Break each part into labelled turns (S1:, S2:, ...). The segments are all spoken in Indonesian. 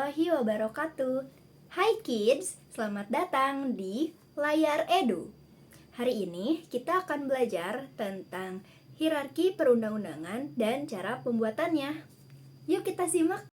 S1: warahmatullahi wabarakatuh. Hai kids, selamat datang di Layar Edu. Hari ini kita akan belajar tentang hierarki perundang-undangan dan cara pembuatannya. Yuk kita simak.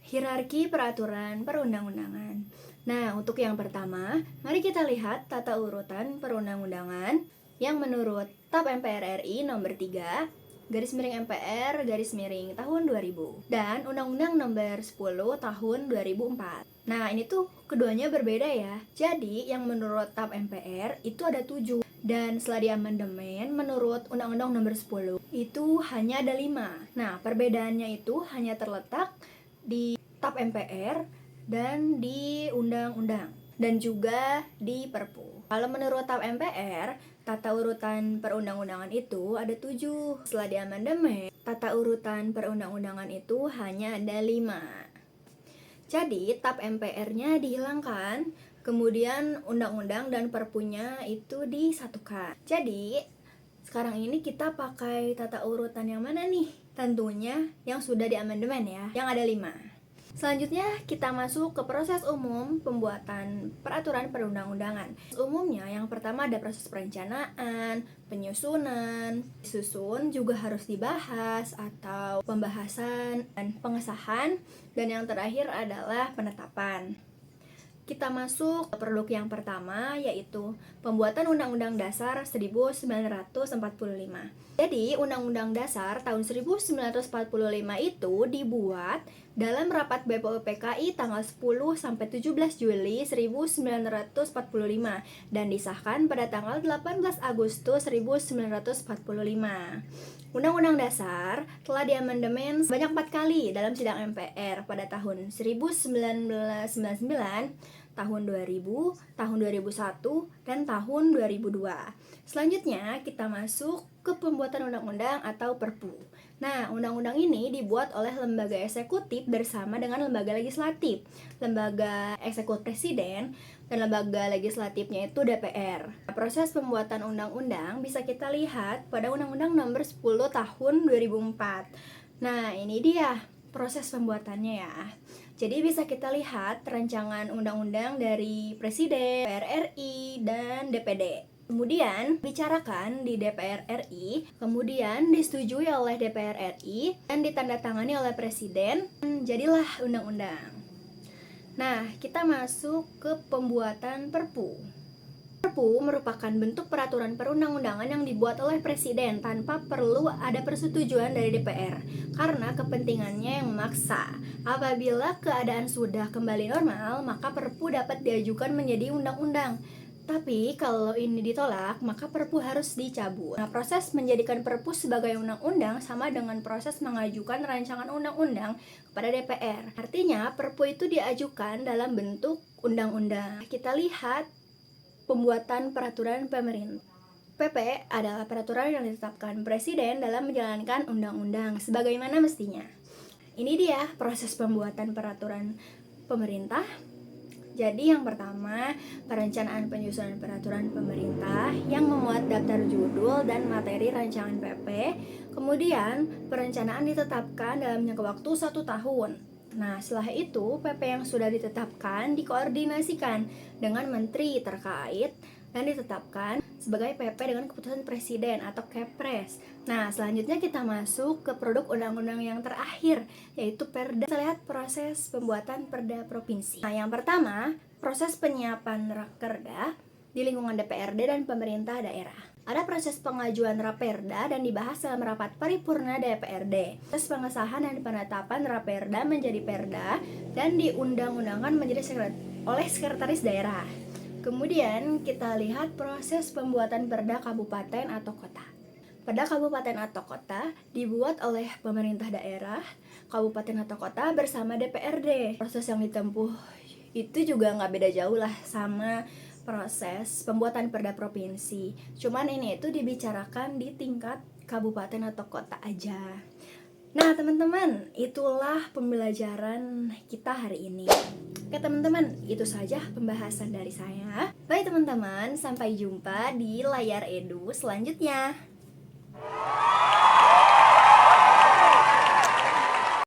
S1: Hierarki peraturan perundang-undangan. Nah, untuk yang pertama, mari kita lihat tata urutan perundang-undangan yang menurut TAP MPR RI nomor 3 garis miring MPR garis miring tahun 2000 dan Undang-Undang nomor 10 tahun 2004. Nah, ini tuh keduanya berbeda ya. Jadi, yang menurut TAP MPR itu ada 7 dan setelah diamandemen menurut Undang-Undang nomor 10 itu hanya ada 5. Nah, perbedaannya itu hanya terletak di TAP MPR dan di undang-undang dan juga di Perpu. Kalau menurut TAP MPR, tata urutan perundang-undangan itu ada 7. Setelah diamandemen, tata urutan perundang-undangan itu hanya ada 5. Jadi, TAP MPR-nya dihilangkan, kemudian undang-undang dan Perpunya itu disatukan. Jadi, sekarang ini kita pakai tata urutan yang mana nih? Tentunya yang sudah diamandemen ya, yang ada 5. Selanjutnya kita masuk ke proses umum pembuatan peraturan perundang-undangan. Umumnya yang pertama ada proses perencanaan, penyusunan, disusun juga harus dibahas atau pembahasan dan pengesahan, dan yang terakhir adalah penetapan. Kita masuk ke produk yang pertama, yaitu pembuatan Undang-Undang Dasar 1945. Jadi, Undang-Undang Dasar tahun 1945 itu dibuat dalam rapat BPUPKI tanggal 10 sampai 17 Juli 1945 dan disahkan pada tanggal 18 Agustus 1945. Undang-Undang Dasar telah diamandemen sebanyak 4 kali dalam sidang MPR pada tahun 1999, tahun 2000, tahun 2001, dan tahun 2002. Selanjutnya kita masuk ke pembuatan undang-undang atau Perpu. Nah, undang-undang ini dibuat oleh lembaga eksekutif bersama dengan lembaga legislatif. Lembaga eksekutif presiden dan lembaga legislatifnya itu DPR. Proses pembuatan undang-undang bisa kita lihat pada Undang-Undang nomor 10 tahun 2004. Nah, ini dia proses pembuatannya ya. Jadi bisa kita lihat rancangan undang-undang dari Presiden, DPR RI, dan DPD. Kemudian bicarakan di DPR RI, kemudian disetujui oleh DPR RI, dan ditandatangani oleh Presiden, dan jadilah undang-undang. Nah, kita masuk ke pembuatan Perpu. Perpu merupakan bentuk peraturan perundang-undangan yang dibuat oleh Presiden tanpa perlu ada persetujuan dari DPR karena kepentingannya yang memaksa. Apabila keadaan sudah kembali normal, maka Perpu dapat diajukan menjadi undang-undang. Tapi kalau ini ditolak, maka Perpu harus dicabut. Nah, proses menjadikan Perpu sebagai undang-undang sama dengan proses mengajukan rancangan undang-undang kepada DPR. Artinya, Perpu itu diajukan dalam bentuk undang-undang. Kita lihat pembuatan peraturan pemerintah. PP adalah peraturan yang ditetapkan Presiden dalam menjalankan undang-undang sebagaimana mestinya. Ini dia proses pembuatan peraturan pemerintah. Jadi yang pertama, perencanaan penyusunan peraturan pemerintah yang memuat daftar judul dan materi rancangan PP. Kemudian, perencanaan ditetapkan dalam jangka waktu 1 tahun. Nah, setelah itu, PP yang sudah ditetapkan dikoordinasikan dengan menteri terkait dan ditetapkan sebagai PP dengan keputusan Presiden atau Kepres. Nah, selanjutnya kita masuk ke produk undang-undang yang terakhir, yaitu Perda. Kita lihat proses pembuatan Perda Provinsi. Nah, yang pertama, proses penyiapan Rakerda di lingkungan DPRD dan pemerintah daerah. Ada proses pengajuan Raperda dan dibahas dalam rapat paripurna DPRD. Proses pengesahan dan penetapan Raperda menjadi Perda dan diundang-undangkan menjadi oleh sekretaris daerah. Kemudian kita lihat proses pembuatan Perda kabupaten atau kota. Perda kabupaten atau kota dibuat oleh pemerintah daerah, kabupaten atau kota bersama DPRD. Proses yang ditempuh itu juga nggak beda jauh lah sama proses pembuatan Perda provinsi. Cuman ini itu dibicarakan di tingkat kabupaten atau kota aja. Nah teman-teman, itulah pembelajaran kita hari ini. Oke teman-teman, itu saja pembahasan dari saya. Baik teman-teman, sampai jumpa di Layar Edu selanjutnya.